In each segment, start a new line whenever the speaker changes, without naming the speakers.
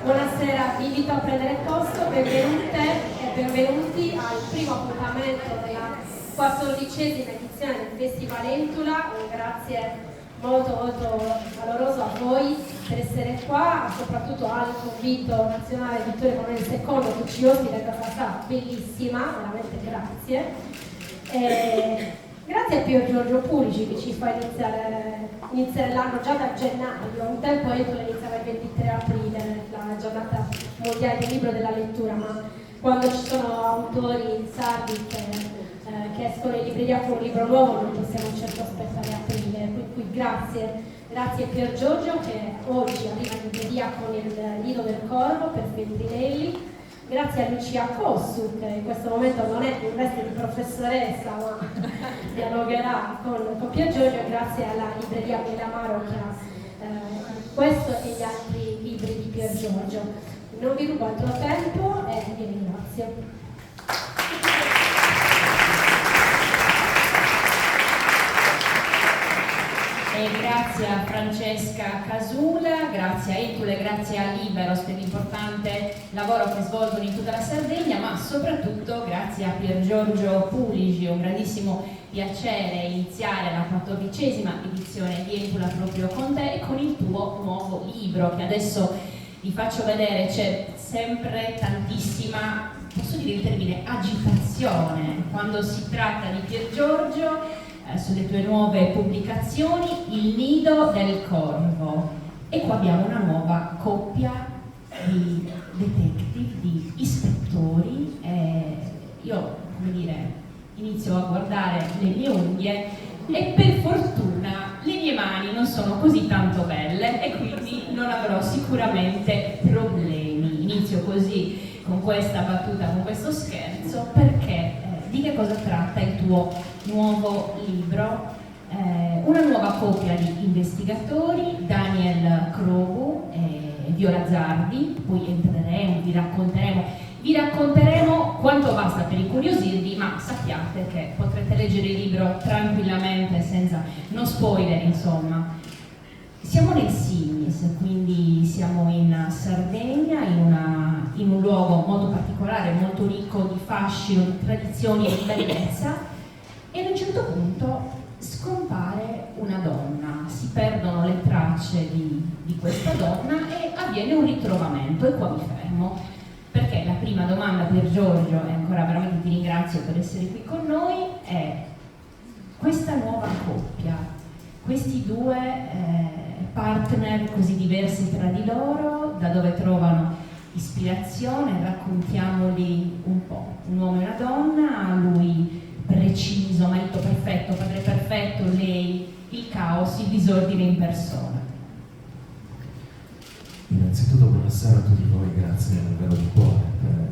Buonasera, vi invito a prendere posto, benvenute e benvenuti al primo appuntamento della 14ª edizione del Festival Entula. Un grazie molto caloroso a voi per essere qua, soprattutto al convito nazionale Vittorio Emanuele II che ci ospita in questa sala bellissima, veramente grazie. Grazie a Pier Giorgio Pulici che ci fa iniziare l'anno già da gennaio. Un tempo Entula iniziava il 23 aprile, la giornata mondiale del libro e della lettura, ma quando ci sono autori sardi che escono in libreria con un libro nuovo non possiamo certo aspettare aprile. Quindi grazie a Pier Giorgio che oggi arriva in libreria con il Nido del Corvo per Feltrinelli. Grazie a Lucia Cossu, che in questo momento non è in veste di professoressa, ma dialogherà con Pier Giorgio, grazie alla libreria Melamaro che ha questo e gli altri libri di Pier Giorgio. Non vi rubo altro tempo e vi ringrazio.
Grazie a Francesca Casula, grazie a Entula e grazie a Liberos per l'importante lavoro che svolgono in tutta la Sardegna, ma soprattutto grazie a Pier Giorgio Pulici. È un grandissimo piacere iniziare la 14ª edizione di Entula proprio con te e con il tuo nuovo libro che adesso vi faccio vedere. C'è sempre tantissima, posso dire il termine, agitazione quando si tratta di Pier Giorgio. Sulle tue nuove pubblicazioni, Il Nido del Corvo, e qua abbiamo una nuova coppia di detective, di ispettori. Io, come dire, inizio a guardare le mie unghie e per fortuna le mie mani non sono così tanto belle e quindi non avrò sicuramente problemi. Inizio così con questa battuta, con questo scherzo, perché di che cosa tratta il tuo nuovo libro? Una nuova coppia di investigatori, Daniel Crogu e Viola Zardi. Poi entreremo, vi racconteremo quanto basta per incuriosirvi, ma sappiate che potrete leggere il libro tranquillamente, senza, no spoiler, insomma. Siamo nel Signis, quindi siamo in Sardegna, in un luogo molto particolare, molto ricco di fascino, di tradizioni e di bellezza, e ad un certo punto scompare una donna, si perdono le tracce di questa donna e avviene un ritrovamento. E qua mi fermo, perché la prima domanda per Giorgio, e ancora veramente ti ringrazio per essere qui con noi, è questa nuova coppia, questi due partner così diversi tra di loro, da dove trovano ispirazione? Raccontiamoli un po'. Un uomo e una donna, lui preciso, marito perfetto, padre perfetto, lei il caos, il disordine in persona.
Innanzitutto buonasera a tutti voi, grazie davvero di cuore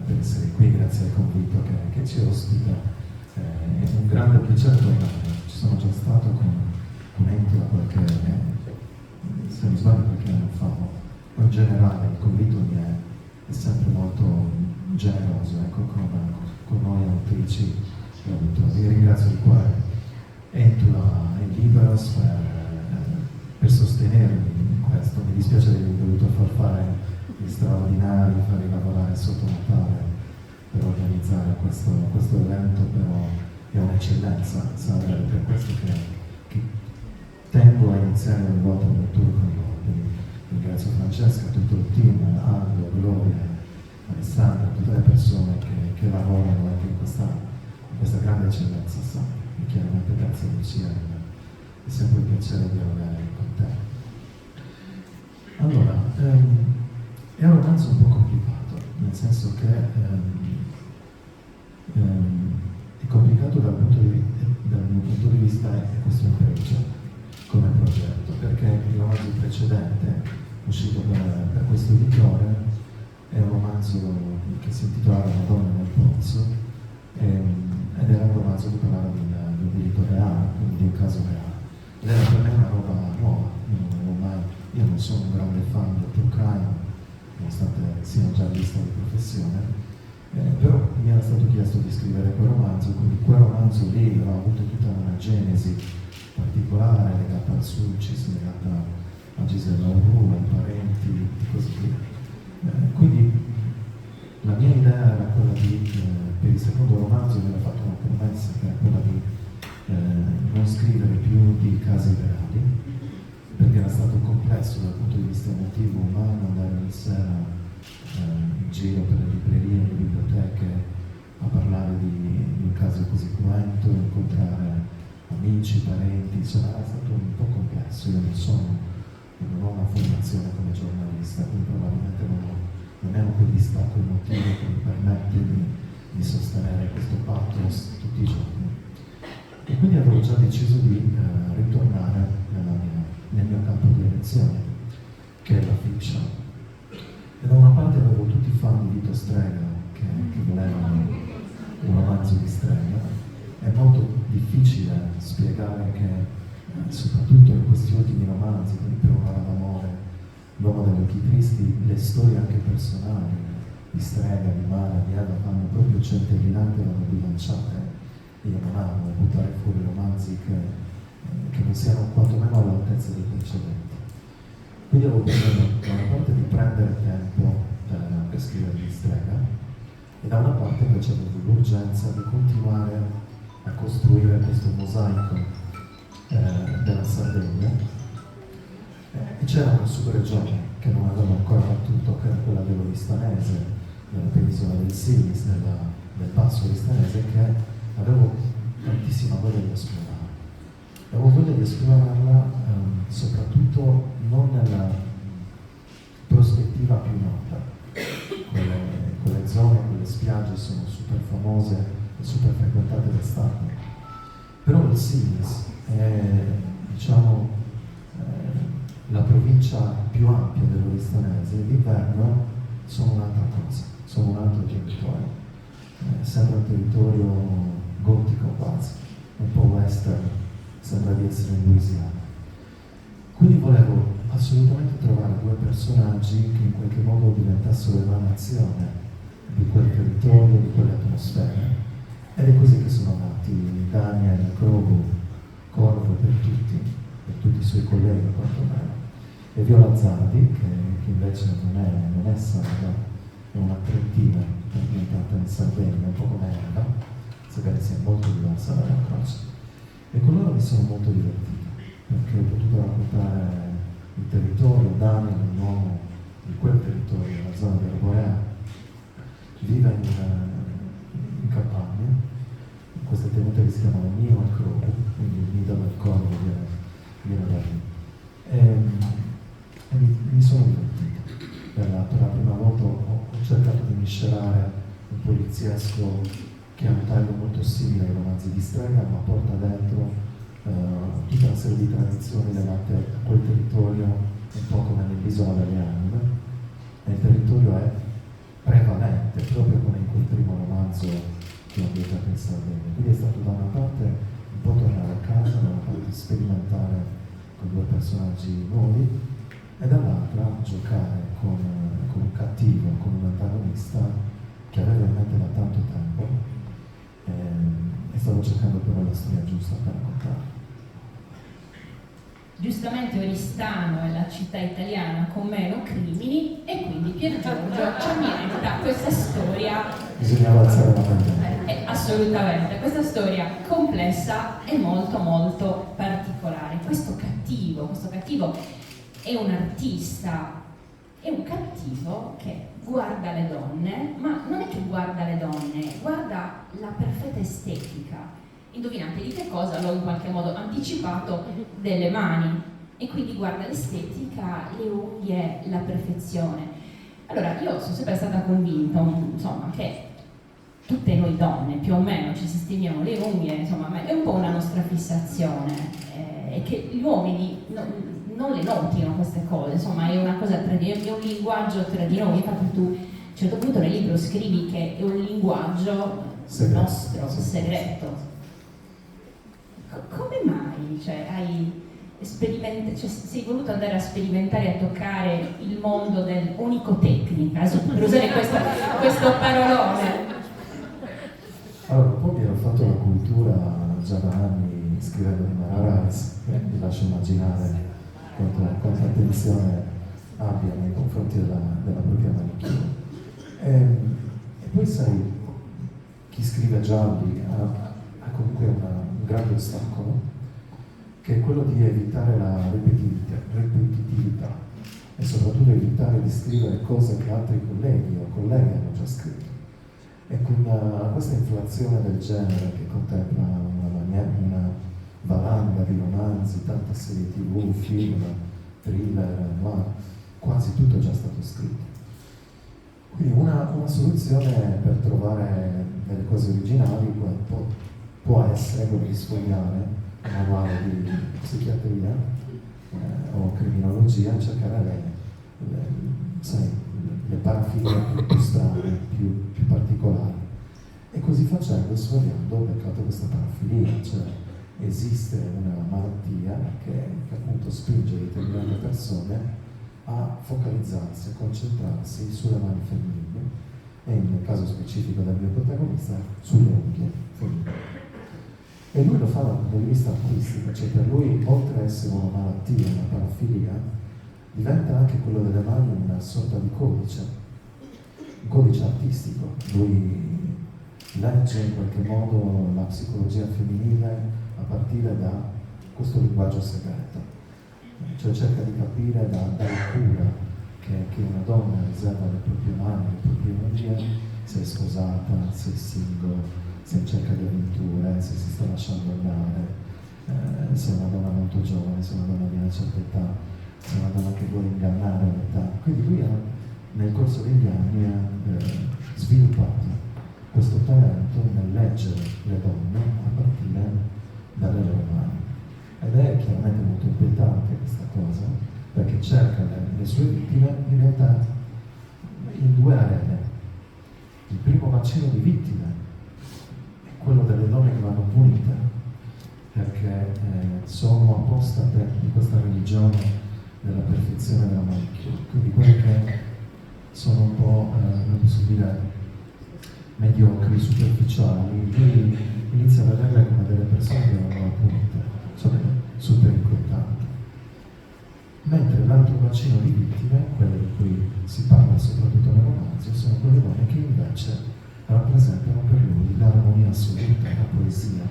per essere qui, grazie al convito che ci ospita. È un grande piacere tornare. Ci sono già stato con Entula se non sbaglio qualche anno fa, ma in generale il convito è sempre molto generoso, ecco, con noi autrici. Vi ringrazio di cuore Entula e Liberos per sostenermi in questo. Mi dispiace di aver dovuto far fare gli straordinari, farli lavorare sotto Natale per organizzare questo evento, però è un'eccellenza, sapere, per questo che tengo a iniziare ogni volta un tour con voi. Ringrazio Francesca, tutto il team, Aldo, Gloria, Alessandra, tutte le persone che lavorano anche in questa grande eccellenza, e chiaramente grazie a Lucia, è sempre un piacere dialogare con te. Allora, è un romanzo un po' complicato, nel senso che è complicato dal mio punto di vista, è questo impregio come progetto, perché il romanzo precedente, uscito per questo editore, è un romanzo che si intitola La donna nel pozzo, ed era un romanzo che parlava di un delitto reale, quindi di un caso reale. Ed era per me una roba nuova. Io non sono un grande fan del true crime, nonostante sia un giallista di professione, però mi era stato chiesto di scrivere quel romanzo, quindi quel romanzo lì ha avuto tutta una genesi particolare legata al Sulcis, legata a Gisella Urru, ai parenti e così via. secondo romanzo mi era fatto una promessa che è quella di non scrivere più di casi reali, perché era stato complesso dal punto di vista emotivo, umano, andare ogni sera in giro per le librerie, le biblioteche, a parlare di un caso così cruento, incontrare amici, parenti, insomma era stato un po' complesso. Io non ho una formazione come giornalista, quindi probabilmente non è un distacco emotivo che mi permette di sostenere questo pathos tutti i giorni. E quindi avevo già deciso di ritornare nel mio campo di elezione, che è la fiction. E da una parte avevo tutti i fan di Vito Strega che volevano un romanzo di Strega. È molto difficile spiegare che soprattutto in questi ultimi romanzi, quindi Per un'ora d'amore, L'uomo dagli occhi tristi, le storie anche personali di Strega, di Mara, di Eva vanno proprio centellinate, vanno bilanciate. Io non amo buttare fuori romanzi che non siano quantomeno all'altezza dei precedenti. Quindi avevo bisogno da una parte di prendere tempo per scrivere di Strega e da una parte invece avevo l'urgenza di continuare a costruire questo mosaico della Sardegna. E c'era una subregione che non avevo ancora battuto, che era quella dell'Oristanese, della penisola del Sinis, del Passo Oristanese, che avevo tantissima voglia di esplorare. Avevo voglia di esplorarla soprattutto non nella prospettiva più nota. Quelle zone, quelle spiagge sono super famose e super frequentate d'estate. Però il Sinis è, diciamo, la provincia più ampia dell'Oristanese. L'inverno sono un'altra cosa, sono un altro territorio. Sembra un territorio gotico quasi, un po' western, sembra di essere in Louisiana. Quindi volevo assolutamente trovare due personaggi che in qualche modo diventassero l'emanazione di quel territorio, di quelle atmosfere. Ed è così che sono nati Daniel Corvo per tutti i suoi colleghi quantomeno, e Viola Zardi, che invece non è sarda, è una trentina ambientata in Sardegna, un po' come Eva, sebbene sia molto diversa dalla Croce. E con loro mi sono molto divertito, perché ho potuto raccontare il territorio. Daniel è un uomo di quel territorio, la zona dell'Arborea, vive in campagna, in queste tenute che si chiamano Nio e Crovo, quindi il nido del corvo viene da lì. E mi sono divertito. Per la prima volta ho cercato di miscelare un poliziesco che ha un taglio molto simile ai romanzi di Strega, ma porta dentro tutta una serie di tradizioni legate a quel territorio, un po' come nell'Isola delle Anime. E il territorio è prevalente, proprio come in quel primo romanzo che ho ambientato in Sardegna. Quindi è stato da una parte un po' tornare a casa, da una parte sperimentare con due personaggi nuovi e dall'altra giocare con un cattivo, con un antagonista che avevo in mente da tanto tempo e stavo cercando però la storia giusta per raccontarla.
Giustamente Oristano è la città italiana con meno crimini e quindi Pier Giorgio ci ambienta questa storia.
Bisognava alzare la mano.
Assolutamente, questa storia complessa e molto molto particolare. Questo cattivo è un artista, è un cattivo che guarda le donne, ma non è che guarda le donne, guarda la perfetta estetica. Indovinate di che cosa? L'ho in qualche modo anticipato, delle mani, e quindi guarda l'estetica, le unghie, la perfezione. Allora, io sono sempre stata convinta, insomma, che tutte noi donne più o meno ci sistemiamo le unghie, insomma, è un po' una nostra fissazione, e che gli uomini non le notino queste cose, insomma, è una cosa è un linguaggio tra di noi. Infatti tu a un certo punto nel libro scrivi che è un linguaggio nostro, segreto. Come mai? Sei voluto andare a sperimentare e a toccare il mondo dell'onicotecnica, per usare questo parolone?
Allora, un po' mi ero fatto la cultura già da anni scrivendo di Mara Rice, vi lascio immaginare quanta attenzione abbia nei confronti della propria manicchia. E poi sai, chi scrive gialli ha comunque un grande ostacolo, che è quello di evitare la ripetitività e soprattutto evitare di scrivere cose che altri colleghi o colleghe hanno già scritto. E con questa inflazione del genere che contempla una valanga di romanzi, tante serie TV, film, thriller, noir, quasi tutto è già stato scritto. Quindi una soluzione per trovare delle cose originali può essere quello di sfogliare un manuale di psichiatria o criminologia e cercare le parafilie più strane, più particolari. E così facendo, sfogliando, ho beccato questa parafilia, cioè esiste una malattia che appunto spinge determinate persone a focalizzarsi, a concentrarsi sulle mani femminili e nel caso specifico del mio protagonista sulle unghie femminili. E lui lo fa dal punto di vista artistico, cioè per lui oltre ad essere una malattia, una parafilia, diventa anche quello delle mani una sorta di codice, un codice artistico. Lui legge in qualche modo la psicologia femminile a partire da questo linguaggio segreto. Cioè cerca di capire dalla cura che una donna riserva alle proprie mani, alle proprie unghie, se è sposata, se è single, se cerca di avventure, se si sta lasciando andare, se è una donna molto giovane, se è una donna di una certa età, se è una donna che vuole ingannare l'età. Quindi lui nel corso degli anni ha sviluppato questo talento nel leggere le donne a partire dalle loro mani. Ed è chiaramente molto inquietante questa cosa, perché cerca le sue vittime in realtà in due aree. Il primo bacino di vittime è quello delle donne che vanno punite, perché sono apostate di questa religione della perfezione della manicure. Quindi quelle che sono un po', come posso dire, mediocri, superficiali, lui inizia a vederle come delle persone che vanno punite, cioè super inquietanti. Mentre l'altro bacino di vittime, quelle di cui si parla soprattutto nel romanzo, sono quelle donne che invece rappresentano per lui l'armonia assoluta, la poesia,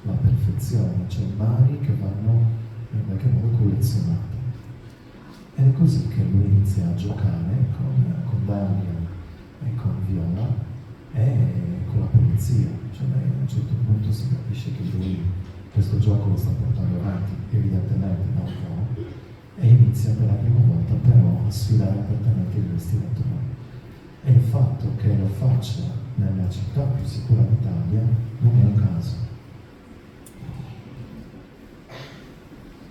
la perfezione, cioè mani che vanno in qualche modo collezionate. Ed è così che lui inizia a giocare con Daria e con Viola e con la polizia. Cioè a un certo punto si capisce che lui questo gioco lo sta portando avanti evidentemente da un po' e inizia per la prima volta però a sfidare apertamente il investigatore. E il fatto che lo faccia nella città più sicura d'Italia non è un caso.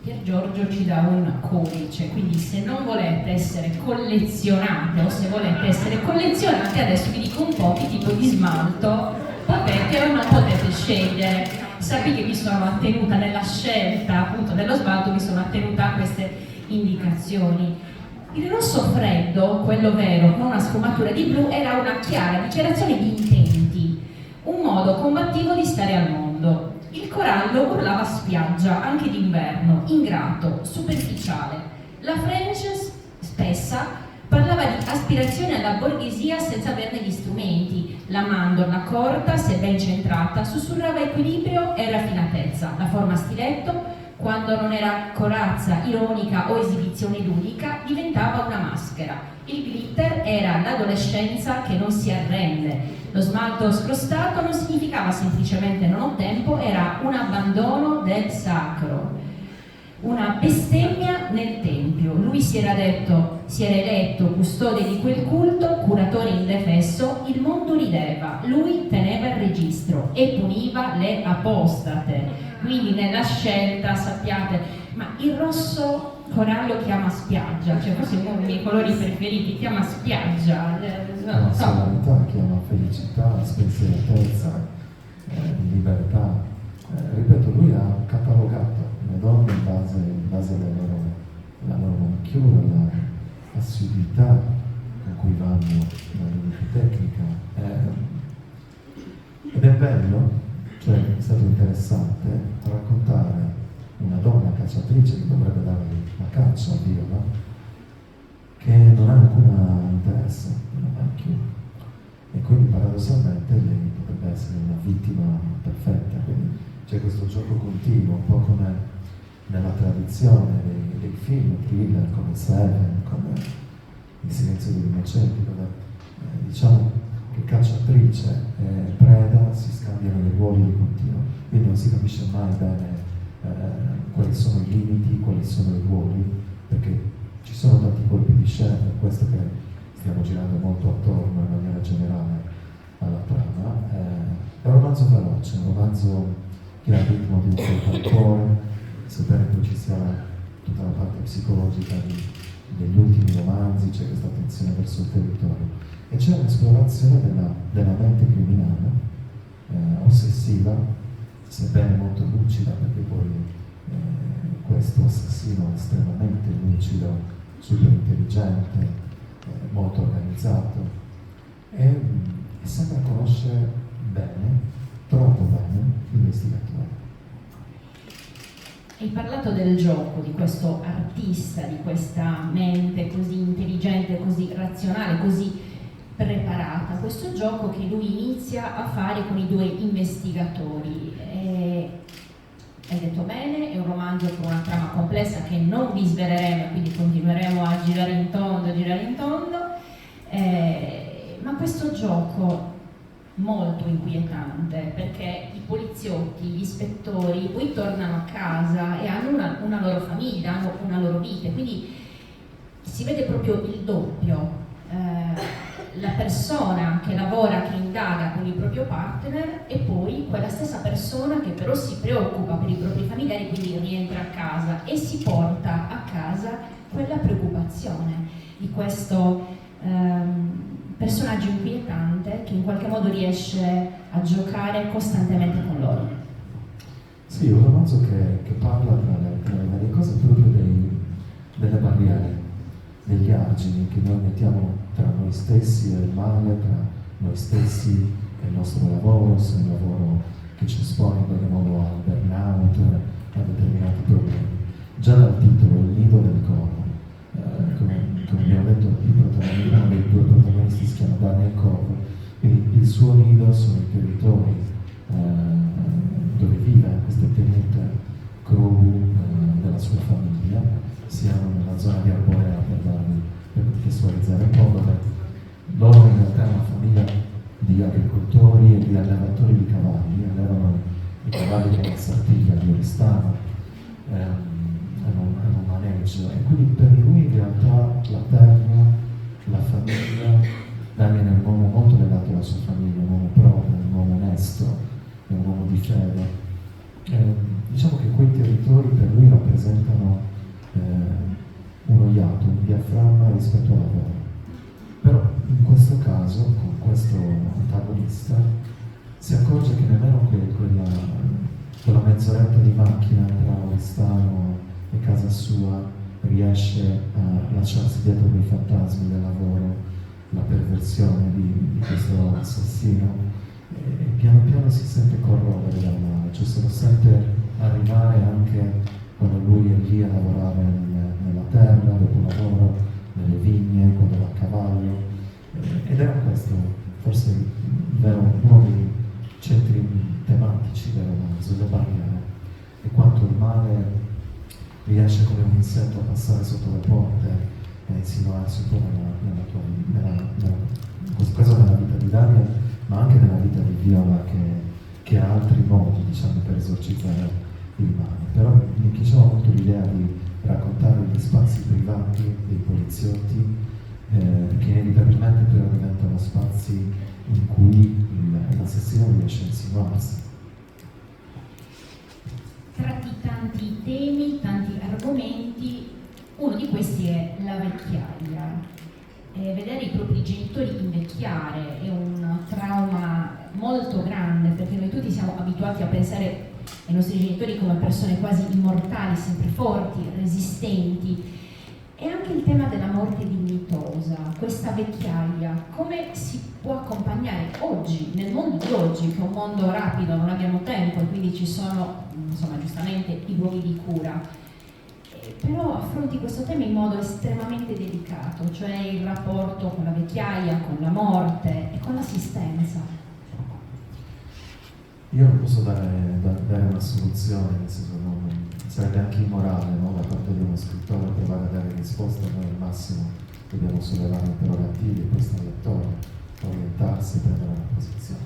Pier Giorgio ci dà un codice, quindi se non volete essere collezionate o se volete essere collezionate, adesso vi dico un po' che tipo di smalto potete o non potete scegliere. Sappi che mi sono attenuta nella scelta appunto dello smalto, mi sono attenuta a queste indicazioni. Il rosso freddo, quello vero, con una sfumatura di blu, era una chiara dichiarazione di intenti, un modo combattivo di stare al mondo. Il corallo urlava spiaggia, anche d'inverno, ingrato, superficiale. La French, spessa, parlava di aspirazione alla borghesia senza averne gli strumenti. La mandorla, corta, se ben centrata, sussurrava equilibrio e raffinatezza. La forma stiletto, quando non era corazza, ironica o esibizione ludica, diventava una maschera. Il glitter era l'adolescenza che non si arrende. Lo smalto scrostato non significava semplicemente non ho tempo, era un abbandono del sacro, una bestemmia nel tempio. Lui si era eletto custode di quel culto, curatore indefesso, il mondo rideva, lui teneva il registro e puniva le apostate. Quindi nella scelta, sappiate, ma il rosso corallo chiama spiaggia, cioè forse è uno dei miei colori preferiti, chiama spiaggia.
La solarità chiama felicità, spensieratezza, libertà. Ripeto, lui ha catalogato le donne in base alla loro manicure, alla assiduità con cui vanno la tecnica. Ed è bello, cioè è stato interessante raccontare una donna cacciatrice che dovrebbe dare la caccia a Viola, che non ha alcun interesse nella manicure. E quindi paradossalmente lei potrebbe essere una c'è questo gioco continuo, un po' come nella tradizione dei film thriller come Seven, come Il silenzio degli innocenti, dove diciamo che cacciatrice e preda si scambiano le ruoli di continuo, quindi non si capisce mai bene quali sono i limiti, quali sono i ruoli, perché ci sono tanti colpi di scena, per questo che stiamo girando molto attorno in maniera generale alla trama. È un romanzo veloce, un romanzo che ha il ritmo di un colpo al cuore, sebbene poi ci sia tutta la parte psicologica degli ultimi romanzi, c'è questa attenzione verso il territorio e c'è un'esplorazione della mente criminale, ossessiva, sebbene molto lucida, perché poi questo assassino è estremamente lucido, super intelligente, molto organizzato e sembra conoscere bene, troppo bene, l'investigatore.
Hai parlato del gioco, di questo artista, di questa mente così intelligente, così razionale, così preparata, questo gioco che lui inizia a fare con i due investigatori. Hai detto bene, è un romanzo con una trama complessa che non vi sveleremo, quindi continueremo a girare in tondo, ma questo gioco molto inquietante, perché i poliziotti, gli ispettori poi tornano a casa e hanno una loro famiglia, hanno una loro vita, quindi si vede proprio il doppio. La persona che lavora, che indaga con il proprio partner e poi quella stessa persona che però si preoccupa per i propri familiari, quindi rientra a casa e si porta a casa quella preoccupazione di questo personaggio inquietante che in qualche modo riesce a giocare costantemente con loro.
Sì, un romanzo che parla tra le varie cose proprio delle barriere, degli argini che noi mettiamo tra noi stessi e il male, tra noi stessi e il nostro lavoro, se è un lavoro che ci espone in qualche modo al burnout, a determinati problemi. Già dal titolo, Il nido del corvo, come abbiamo detto, uno dei due protagonisti si chiama Daniel Corvo, quindi il suo nido sono i territori dove vive queste tenute crew della sua famiglia, siano nella zona di Arborea per contestualizzare un po', dove loro in realtà è una famiglia di agricoltori e di allevatori di cavalli, allevano i cavalli della Sartiglia, di Oristano, hanno un maneggio e quindi per lui in realtà la terra, la famiglia, Daniel è un uomo molto legato alla sua famiglia, un uomo proprio, un uomo onesto, è un uomo di fede. Diciamo che quei territori per lui rappresentano uno iato, un diaframma rispetto al lavoro. Però in questo caso, con questo antagonista, si accorge che nemmeno quella mezz'oretta di macchina tra Oristano e casa sua riesce a lasciarsi dietro quei fantasmi del lavoro, la perversione di questo assassino, e piano piano si sente corrodere dal male, cioè se lo sente arrivare anche quando lui è lì a lavorare nella terra, dopo lavoro, nelle vigne, quando va a cavallo. Ed era questo forse uno dei centri tematici del romanzo, le barriere, e quanto il male riesce come un insetto a passare sotto le porte e a insinuarsi un po' in questo caso nella vita di Daniel, ma anche nella vita di Viola, che ha altri modi, diciamo, per esorcizzare il male. Però mi piaceva molto l'idea di raccontare gli spazi privati dei poliziotti, che inevitabilmente però diventano spazi in cui l'assassino riesce a insinuarsi.
Tratti tanti temi, tanti argomenti, uno di questi è la vecchiaia. Vedere i propri genitori invecchiare è un trauma molto grande, perché noi tutti siamo abituati a pensare ai nostri genitori come persone quasi immortali, sempre forti, resistenti. E anche il tema della morte dignitosa, questa vecchiaia, come si può accompagnare oggi, nel mondo di oggi, che è un mondo rapido, non abbiamo tempo e quindi ci sono, insomma, giustamente i luoghi di cura. Però affronti questo tema in modo estremamente delicato, cioè il rapporto con la vecchiaia, con la morte e con l'assistenza.
Io non posso dare una soluzione, nel senso sarebbe anche immorale, no? Da parte di uno scrittore provare a dare risposta. Noi al massimo dobbiamo sollevare interrogativi e poi sta al lettore orientarsi e prendere una posizione.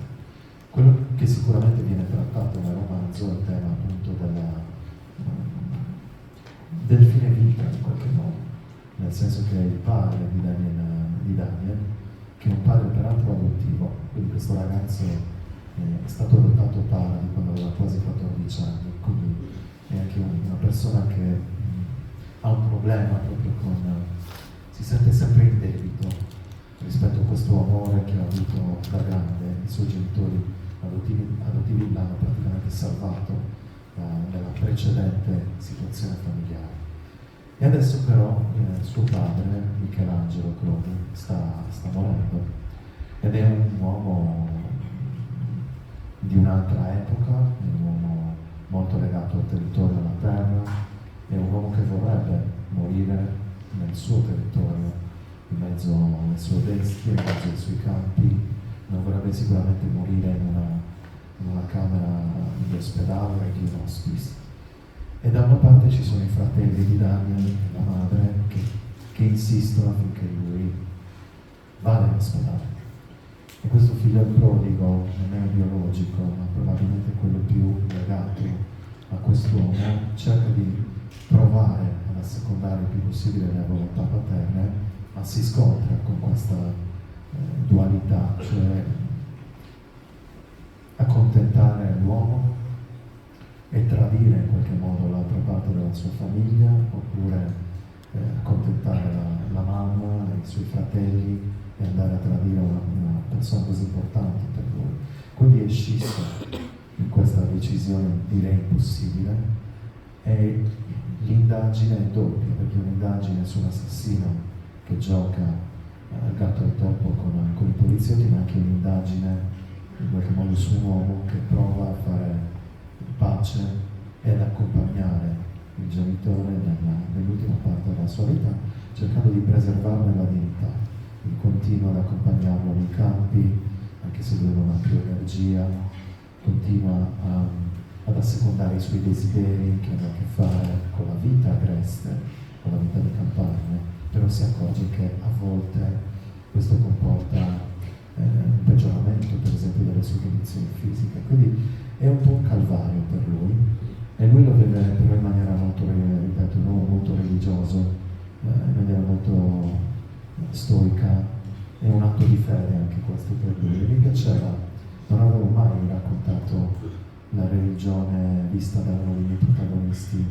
Quello che sicuramente viene trattato nel romanzo è il tema appunto del fine vita in qualche modo, nel senso che il padre di Daniel, che è un padre peraltro adottivo, quindi questo ragazzo è stato adottato tardi, quando aveva quasi 14 anni, quindi è anche una persona che ha un problema proprio si sente sempre in debito rispetto a questo amore che ha avuto da grande. I suoi genitori adottivi l'hanno praticamente salvato nella precedente situazione familiare. E adesso però suo padre, Michelangelo Croni, sta morendo, ed è un uomo di un'altra epoca, è un uomo molto legato al territorio, alla terra, è un uomo che vorrebbe morire nel suo territorio, in mezzo alle sue bestie, in mezzo ai suoi campi. Non vorrebbe sicuramente morire in una camera di ospedale, di un hospice. E da una parte ci sono i fratelli di Daniel e la madre che insistono affinché lui vada in ospedale. E questo figlio prodigo non è biologico, ma probabilmente quello più legato a quest'uomo, cerca di provare ad assecondare il più possibile le volontà paterne, ma si scontra con questa dualità, cioè accontentare l'uomo e tradire in qualche modo l'altra parte della sua famiglia, oppure accontentare la mamma e i suoi fratelli e andare a tradire una persona così importante per lui. Quindi è scisso in questa decisione, direi impossibile, e l'indagine è doppia, perché è un'indagine su un assassino che gioca al gatto e al topo con i poliziotti, ma anche un'indagine in qualche modo su un uomo che prova a fare pace e ad accompagnare il genitore nell'ultima parte della sua vita, cercando di preservarne la dignità. Quindi continua ad accompagnarlo nei campi, anche se lui non ha più energia, continua ad assecondare i suoi desideri che hanno a che fare con la vita agreste, con la vita di campagna, però si accorge che a volte questo comporta un peggioramento, per esempio, delle sue condizioni fisiche. Quindi è un po' un calvario per lui, e lui lo vede però in maniera molto, ripeto, un uomo molto religioso, in maniera molto stoica. È un atto di fede anche questo per lui. Mi piaceva, non avevo mai raccontato la religione vista da uno dei miei protagonisti,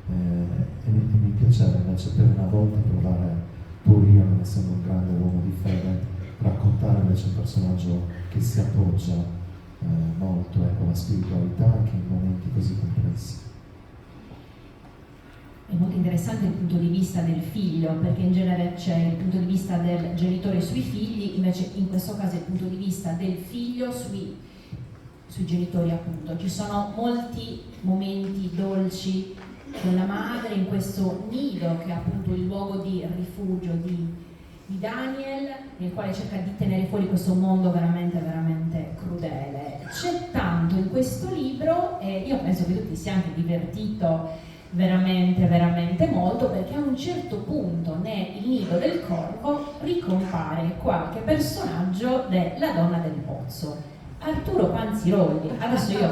e mi piaceva invece per una volta provare, pur io non essendo un grande uomo di fede, raccontare invece un personaggio che si appoggia molto con la spiritualità anche in momenti così complessi.
È molto interessante il punto di vista del figlio, perché in genere c'è il punto di vista del genitore sui figli, invece in questo caso è il punto di vista del figlio sui genitori, appunto. Ci sono molti momenti dolci con la madre in questo nido che è appunto il luogo di rifugio di Daniel, nel quale cerca di tenere fuori questo mondo veramente, veramente crudele. C'è tanto in questo libro, e io penso che tu ti sia anche divertito veramente, veramente molto, perché a un certo punto nel nido del corvo ricompare qualche personaggio della Donna del Pozzo. Arturo Panzirolli. Adesso io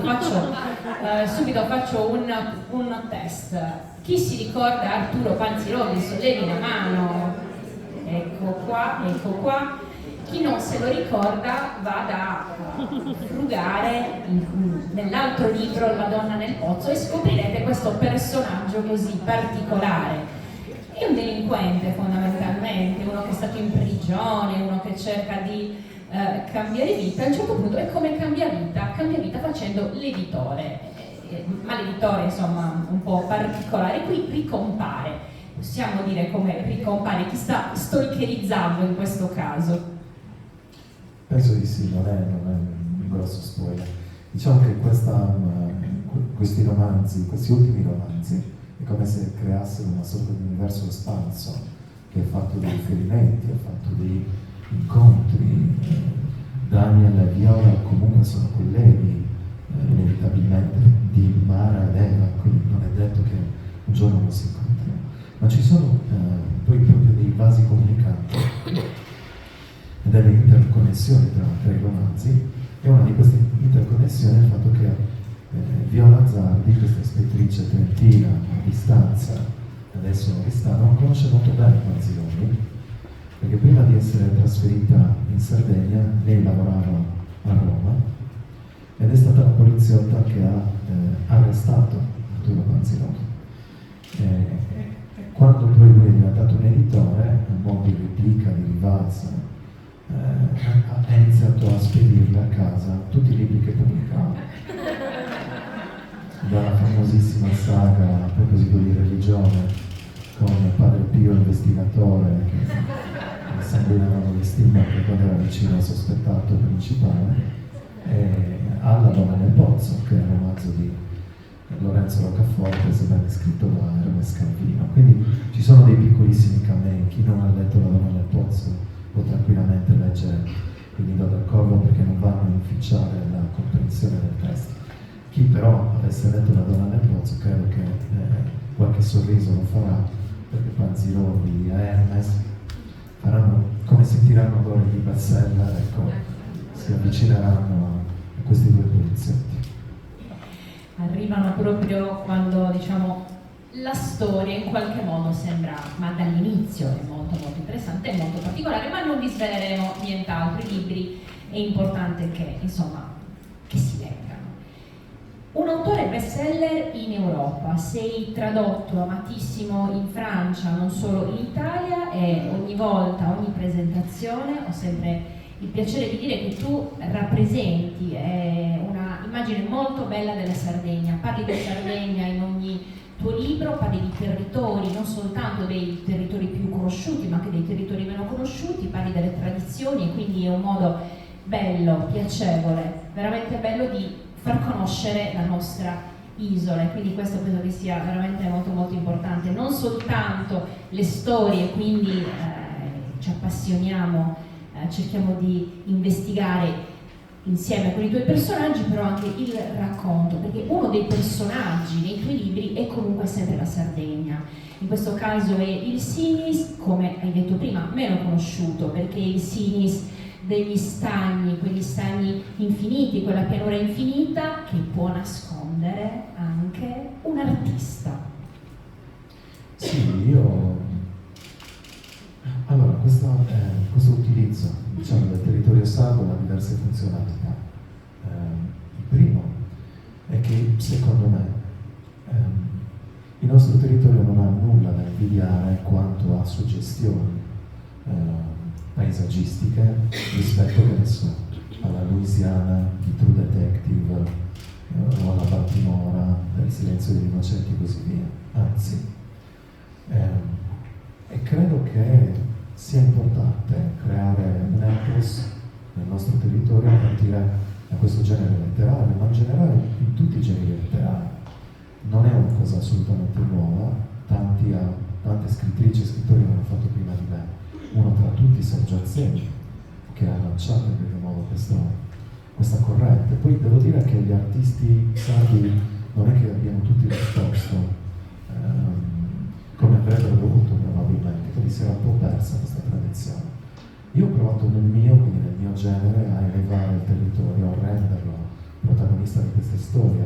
subito faccio un test. Chi si ricorda Arturo Panzirolli? Sollevi la mano. Ecco qua. Chi non se lo ricorda vada a frugare nell'altro libro, La Donna nel Pozzo, e scoprirete questo personaggio così particolare. È un delinquente fondamentalmente, uno che è stato in prigione, uno che cerca di cambiare vita. A un certo punto è come cambia vita facendo l'editore, ma l'editore insomma un po' particolare. Qui ricompare. Possiamo dire come ricompare, chi sta stalkerizzando in questo caso?
Penso di sì, non è un grosso spoiler. Diciamo che questi romanzi, questi ultimi romanzi, è come se creassero una sorta di universo espanso, che è fatto di riferimenti, è fatto di incontri. Daniel e Viola comunque sono colleghi, inevitabilmente di Mara ed Eva, quindi non è detto che un giorno non si incontrino, ma ci sono poi proprio dei vasi comunicanti e delle interconnessioni tra i romanzi, e una di queste interconnessioni è il fatto che Viola Zardi, questa scrittrice trentina a distanza, adesso a Oristano, conosce molto bene Panziloni, perché prima di essere trasferita in Sardegna lei lavorava a Roma ed è stata la poliziotta che ha arrestato Arturo Panziloni. Quando poi lui è diventato un editore, a mo' di replica, di rivalsa, ha iniziato a spedirle a casa tutti i libri che pubblicava. Dalla famosissima saga, a proposito di religione, con Padre Pio investigatore, che sanguinavano le stimmate quando era vicino al sospettato principale, alla Donna nel Pozzo, che è un romanzo di Lorenzo Roccaforte, sebbene scritto da Hermes Calvino. Quindi ci sono dei piccolissimi camei. Chi non ha letto La Donna nel Pozzo può tranquillamente leggere il Nido del Corvo, perché non vanno a inficiare la comprensione del testo. Chi però avesse letto La Donna nel Pozzo credo che qualche sorriso lo farà, perché Panziloni e Hermes faranno, come sentiranno odore di bestseller, ecco, si avvicineranno a questi due poliziotti.
Arrivano proprio quando, diciamo, la storia in qualche modo sembra, ma dall'inizio è molto molto interessante e molto particolare, ma non vi sveleremo nient'altro. I libri è importante che, insomma, che si leggano. Un autore bestseller in Europa, sei tradotto, amatissimo in Francia, non solo in Italia, e ogni volta, ogni presentazione ho sempre il piacere di dire che tu rappresenti una immagine molto bella della Sardegna. Parli di Sardegna in ogni tuo libro, parli di territori, non soltanto dei territori più conosciuti, ma anche dei territori meno conosciuti, parli delle tradizioni, e quindi è un modo bello, piacevole, veramente bello di far conoscere la nostra isola, e quindi questo credo che sia veramente molto molto importante. Non soltanto le storie, quindi ci appassioniamo, cerchiamo di investigare insieme con i tuoi personaggi, però anche il racconto, perché uno dei personaggi nei tuoi libri è comunque sempre la Sardegna. In questo caso è il Sinis, come hai detto prima, meno conosciuto, perché il Sinis degli stagni, quegli stagni infiniti, quella pianura infinita che può nascondere anche un artista.
Sì, allora, questo utilizzo, diciamo, del territorio sardo ha diverse funzionalità. Il primo è che, secondo me, il nostro territorio non ha nulla da invidiare quanto a suggestioni paesaggistiche rispetto, che ne so, alla Louisiana di True Detective o alla Baltimora del Silenzio degli Innocenti e così via. Anzi, e credo che sia importante creare un ethos nel nostro territorio a partire da questo genere letterario, ma in generale in tutti i generi letterari. Non è una cosa assolutamente nuova, tante scrittrici e scrittori l'hanno fatto prima di me. Uno tra tutti, Sergio Azzeni, che ha lanciato in qualche modo questa corrente. Poi devo dire che gli artisti sardi non è che abbiano tutti risposto come avrebbero dovuto probabilmente, quindi si era un po' persa questa tradizione. Io ho provato quindi nel mio genere, a elevare il territorio, a renderlo protagonista di queste storie,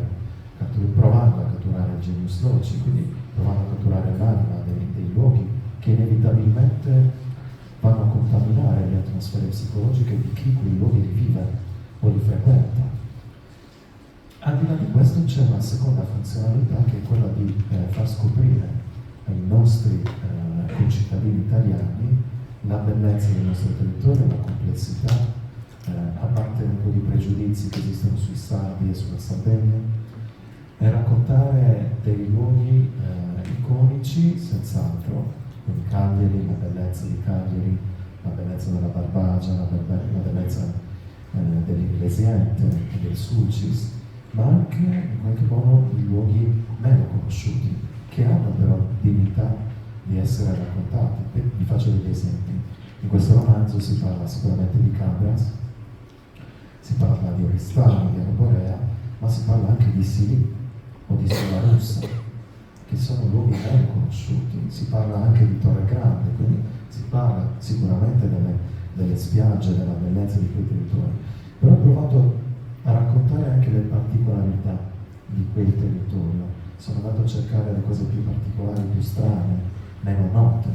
provando a catturare il genius loci, quindi provando a catturare l'anima dei luoghi che inevitabilmente vanno a contaminare le atmosfere psicologiche di chi quei luoghi li vive o li frequenta. Al di là di questo c'è una seconda funzionalità, che è quella di far scoprire ai nostri concittadini italiani la bellezza del nostro territorio, la complessità, a parte un po' di pregiudizi che esistono sui sardi e sulla Sardegna, e raccontare dei luoghi iconici, senz'altro, quindi Cagliari, la bellezza di Cagliari, la bellezza della Barbagia, la bellezza dell'Inglesiente e del Sulcis, ma anche in qualche modo di luoghi meno conosciuti, che hanno però dignità di essere raccontati. E vi faccio degli esempi. In questo romanzo si parla sicuramente di Cabras, si parla di Oristano, di Arborea, ma si parla anche di Sili o di Sola Russa, che sono luoghi ben conosciuti, si parla anche di Torre Grande, quindi si parla sicuramente delle spiagge, della bellezza di quei territori, però ho provato a raccontare anche le particolarità di quel territorio. Sono andato a cercare le cose più particolari, più strane, meno note.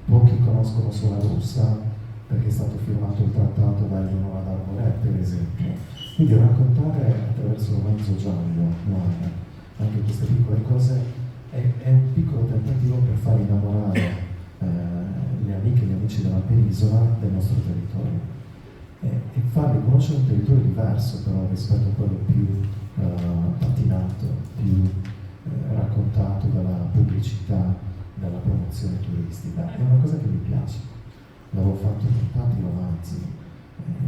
Pochi conoscono Sola Russa perché è stato firmato il trattato da Eleonora d'Arboret, per esempio. Quindi raccontare attraverso il romanzo giallo, anche queste piccole cose, è un piccolo tentativo per far innamorare le amiche e gli amici della penisola del nostro territorio e farli conoscere un territorio diverso però rispetto a quello più patinato, più raccontato dalla pubblicità, dalla promozione turistica. È una cosa che mi piace. L'avevo fatto con tanti romanzi,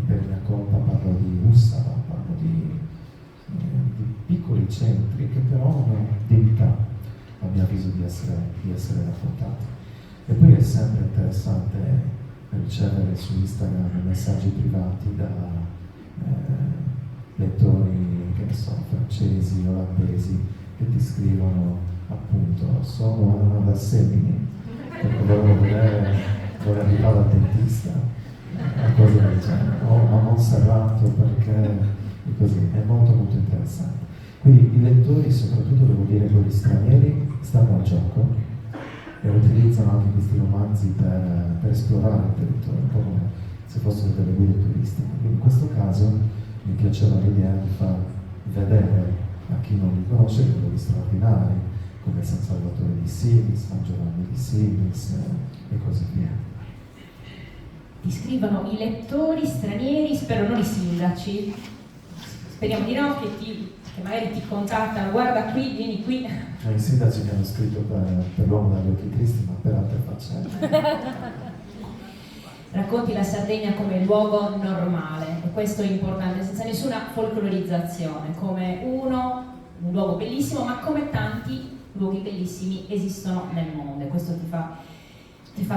per mia colpa parlo di Ussara, parlo di piccoli centri che però hanno dignità, a mio avviso, di essere raccontati. E poi è sempre interessante ricevere su Instagram messaggi privati da lettori, che ne so, francesi, olandesi, che ti scrivono appunto: sono Anna da Semini, perché vorrei arrivare al dentista, una cosa del genere, o a Monserrato perché così, è molto molto interessante. Quindi i lettori, soprattutto devo dire quelli stranieri, stanno al gioco e utilizzano anche questi romanzi per esplorare il territorio, un po' come se fossero delle guide turistiche. Quindi in questo caso mi piaceva l'idea di far vedere a chi non li conosce dei luoghi straordinari, come San Salvatore di Sinis, San Giovanni di Sinis e così via.
Ti scrivono i lettori stranieri, spero non i sindaci, speriamo di no, che magari ti contattano: guarda qui, vieni qui.
I sindaci mi hanno scritto per l'uomo dagli occhi tristi, ma per altre faccende.
Racconti la Sardegna come luogo normale, e questo è importante, senza nessuna folclorizzazione, come un luogo bellissimo, ma come tanti luoghi bellissimi esistono nel mondo, e questo ti fa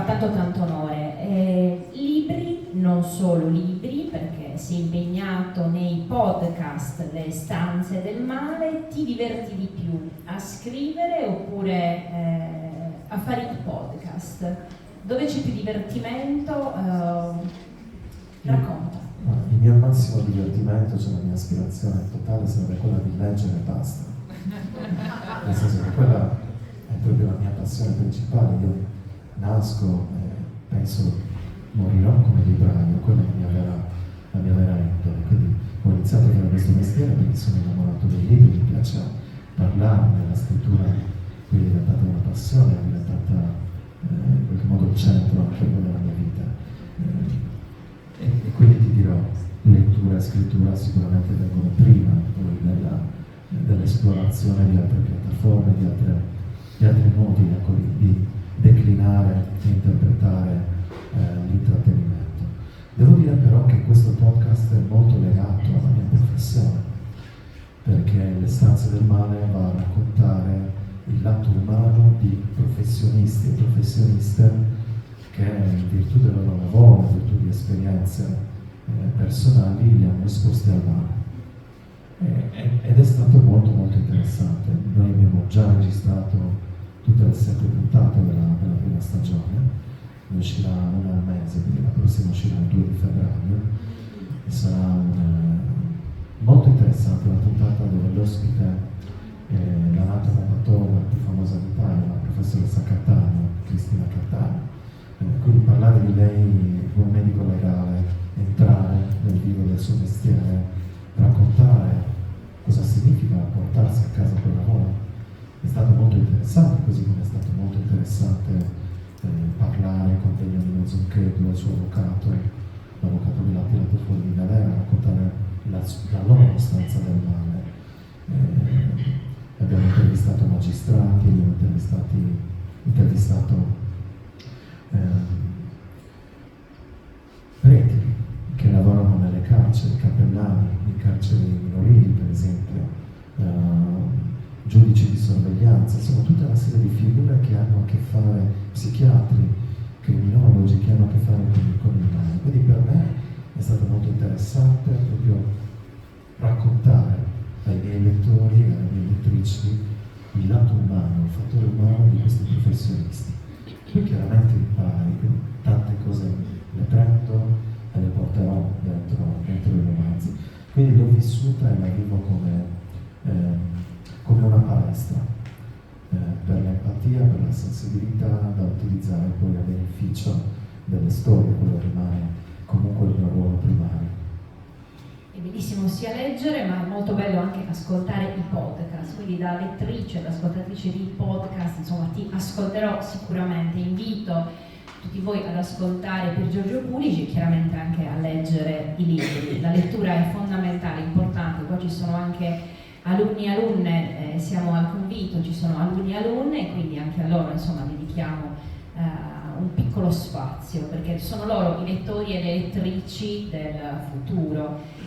tanto onore. Libri, non solo libri, perché sei impegnato nei podcast Le stanze del mare. Ti diverti di più a scrivere oppure a fare i podcast? Dove c'è più divertimento? Racconta.
Il mio massimo divertimento, cioè la mia aspirazione totale, sarebbe quella di leggere e basta. Nel senso che quella è proprio la mia passione principale. Io nasco e penso morirò come libraio, quella è la mia vera indole. Quindi ho iniziato a fare questo mestiere perché sono innamorato dei libri, mi piace parlarne, la scrittura quindi è diventata una passione, è diventata in qualche modo il centro anche della mia vita. E quindi ti dirò, lettura e scrittura sicuramente vengono prima poi dell'esplorazione di altre piattaforme, di altri modi di declinare e interpretare l'intrattenimento. Devo dire però che questo podcast è molto legato alla mia professione, perché Le stanze del mare va a raccontare il lato umano di professionisti e professioniste che in virtù del loro lavoro, in virtù di esperienze personali, li hanno esposti al mare. Ed è stato molto molto interessante. Noi abbiamo già registrato tutte le 7 puntate della prima stagione, ne uscirà una al mese, quindi la prossima uscirà il 2 di febbraio e sarà molto interessante, una puntata dove l'ospite la natopatologa più famosa d'Italia, la professoressa Cattaneo, Cristina Cattaneo. Quindi parlare di lei come medico legale, entrare nel vivo del suo mestiere, raccontare cosa significa portarsi a casa quel lavoro, è stato molto interessante, così come è stato molto interessante parlare con Beniamino Zunchedo, il suo avvocato, l'avvocato che l'ha tirato fuori di galera, raccontare la loro stanza del mare. Abbiamo intervistato magistrati, abbiamo intervistato preti che lavorano nelle carceri, cappellani, in carceri minorili per esempio, giudici di sorveglianza, insomma tutta una serie di figure che hanno a che fare, psichiatri, criminologi, che hanno a che fare con il mare. Quindi per me è stato molto interessante proprio raccontare ai miei lettori e alle mie lettrici il lato umano, il fattore umano di questi professionisti. Poi chiaramente impari, quindi tante cose le prendo e le porterò dentro i romanzi. Quindi l'ho vissuta e la vivo come una palestra per l'empatia, per la sensibilità da utilizzare poi a beneficio delle storie, quello rimane comunque il mio ruolo primario.
È bellissimo sia leggere, ma è molto bello anche ascoltare i podcast, quindi da lettrice, da ascoltatrice di podcast, insomma ti ascolterò sicuramente, invito tutti voi ad ascoltare Pier Giorgio Pulici e chiaramente anche a leggere i libri. La lettura è fondamentale, importante, qua ci sono anche alunni e alunne, siamo al convito, ci sono alunni e alunne e quindi anche a loro insomma dedichiamo un piccolo spazio, perché sono loro i lettori e le lettrici del futuro.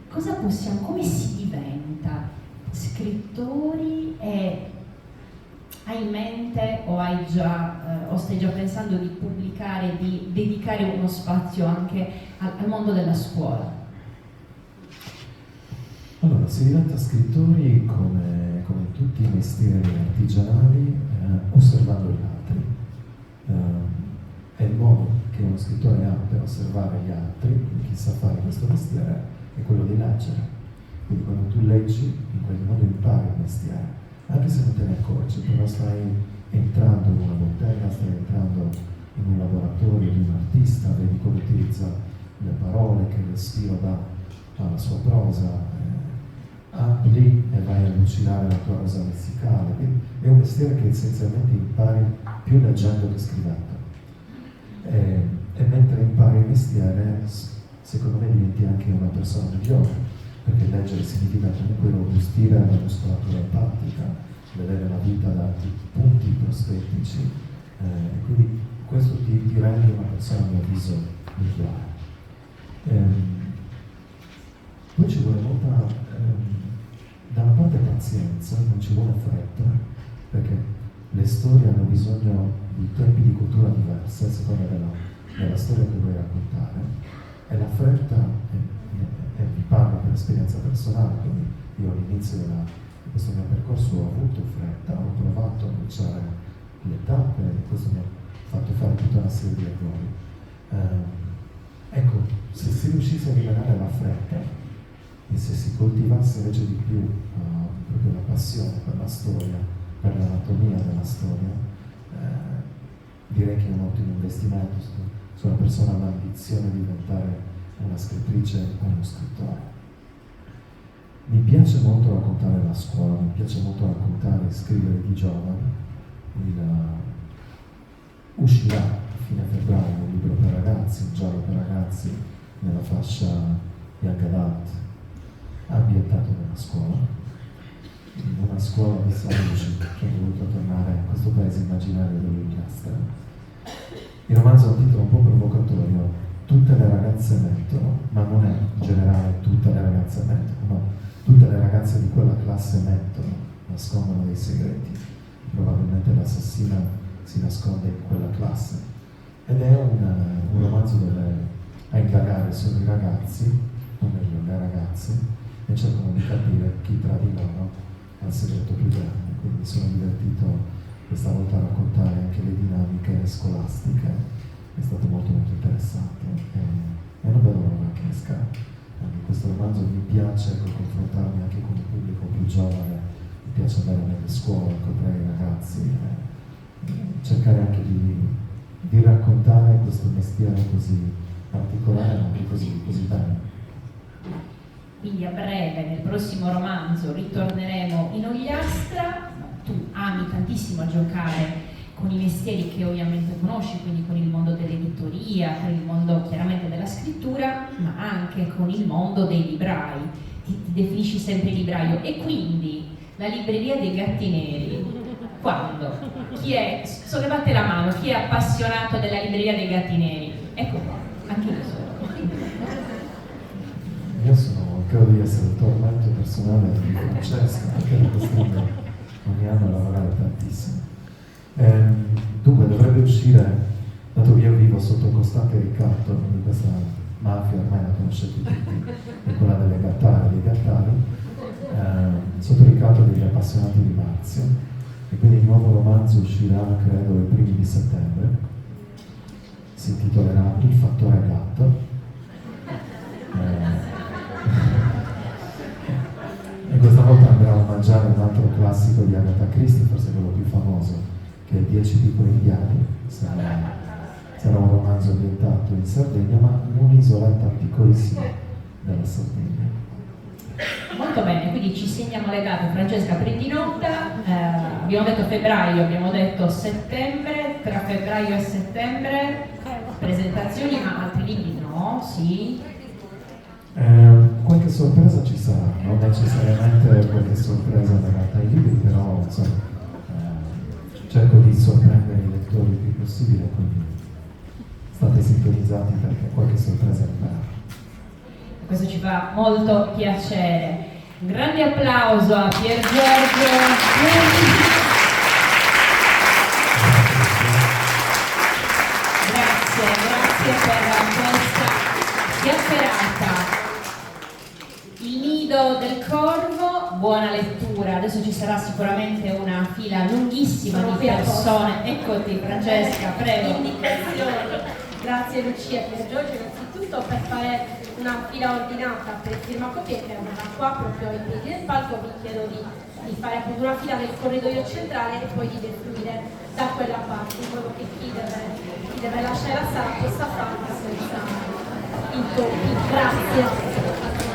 Come si diventa scrittori e hai in mente o stai già pensando di pubblicare, di dedicare uno spazio anche al mondo della scuola?
Allora, si diventa scrittori come tutti i mestieri artigianali, osservando gli altri. È il modo che uno scrittore ha per osservare gli altri, chi sa fare questo mestiere, è quello di leggere. Quindi quando tu leggi, in qualche modo impari il mestiere, anche se non te ne accorgi, però stai entrando in una bottega, stai entrando in un laboratorio di un artista, vedi come utilizza le parole, che respiro dà alla sua prosa, lì e vai a lucidare la tua rosa lessicale. Quindi è un mestiere che essenzialmente impari più leggendo che scrivendo. E mentre impari il mestiere, secondo me diventi anche una persona migliore, perché leggere significa comunque robustire la muscolatura empatica, vedere la vita da punti prospettici, quindi questo ti rende una persona, a mio avviso, migliore. Poi ci vuole molta, da una parte pazienza, non ci vuole fretta, perché le storie hanno bisogno di tempi di cultura diverse a seconda della storia che vuoi raccontare, e la fretta, e vi parlo per esperienza personale, quindi io all'inizio di questo mio percorso ho avuto fretta, ho provato a bruciare le tappe, e questo mi ha fatto fare tutta una serie di errori. Ecco, se si riuscisse a rivelare la fretta e se si coltivasse invece di più proprio la passione per la storia, per l'anatomia della storia, direi che è un ottimo investimento su una persona che ha l'ambizione di diventare una scrittrice o uno scrittore. Mi piace molto raccontare la scuola, mi piace molto raccontare e scrivere di giovani. Uscirà a fine febbraio un libro per ragazzi, un giallo per ragazzi nella fascia Young Adult, ambientato nella scuola, in una scuola di Saluci che ho voluto tornare a questo paese immaginario dell'Inghilterra. Il romanzo ha un titolo un po' provocatorio: tutte le ragazze mentono, ma non è in generale tutte le ragazze mentono, no, tutte le ragazze di quella classe mentono, nascondono dei segreti, probabilmente l'assassina si nasconde in quella classe, ed è un romanzo dove a indagare sui ragazzi, o meglio le ragazze, e cercano di capire chi tra di loro ha il segreto più grande. Quindi mi sono divertito questa volta a raccontare anche le dinamiche scolastiche, è stato molto interessante e non vedo l'ora che esca anche questo romanzo. Mi piace confrontarmi anche con il pubblico più giovane, mi piace andare nelle scuole, incontrare i ragazzi, cercare anche di raccontare questo mestiere così particolare ma anche così bello.
Quindi a breve, nel prossimo romanzo, ritorneremo in Ogliastra. Tu ami tantissimo giocare con i mestieri che ovviamente conosci, quindi con il mondo dell'editoria, con il mondo chiaramente della scrittura, ma anche con il mondo dei librai. Ti definisci sempre libraio, e quindi la libreria dei Gatti Neri, quando? Chi è? Sollevate la mano, chi è appassionato della libreria dei Gatti Neri? Ecco qua, anche io sono.
Io credo di essere il tormento personale di Francesca, perché lo costringo ogni anno a lavorare tantissimo. Dunque dovrebbe uscire, dato che io vivo sotto costante ricatto di questa mafia, ormai la conoscete tutti, è quella delle gattare e dei gattari, sotto ricatto degli appassionati di Marzio, e quindi il nuovo romanzo uscirà credo i primi di settembre, si intitolerà Il fattore gatto. E questa volta andrà a omaggiare un altro classico di Agatha Christie, forse quello più famoso, che è 10 piccoli indiani. Sarà un romanzo ambientato in Sardegna, ma in un'isoletta piccolissima della Sardegna.
Molto bene, quindi ci segniamo le date. Francesca, prendi nota, abbiamo detto febbraio, abbiamo detto settembre, tra febbraio e settembre presentazioni, ma altri libri no? Sì?
Qualche sorpresa ci sarà, non necessariamente qualche sorpresa legata ai libri, però insomma, cerco di sorprendere i lettori il più possibile, quindi state sintonizzati perché qualche sorpresa arriverà.
Questo ci fa molto piacere. Un grande applauso a Pier Giorgio Pulici. Grazie per questa chiacchierata. Il nido del corvo, buona lettura. Adesso ci sarà sicuramente una fila lunghissima di persone. Eccoti Francesca, prego.
Indicazioni. Grazie Lucia e Pier Giorgio innanzitutto per fare una fila ordinata per il firmacopie che andrà qua proprio ai piedi del palco. Vi chiedo di fare appunto una fila nel corridoio centrale e poi di defluire da quella parte, in modo che chi deve lasciare la sala possa farlo senza intoppi. Grazie.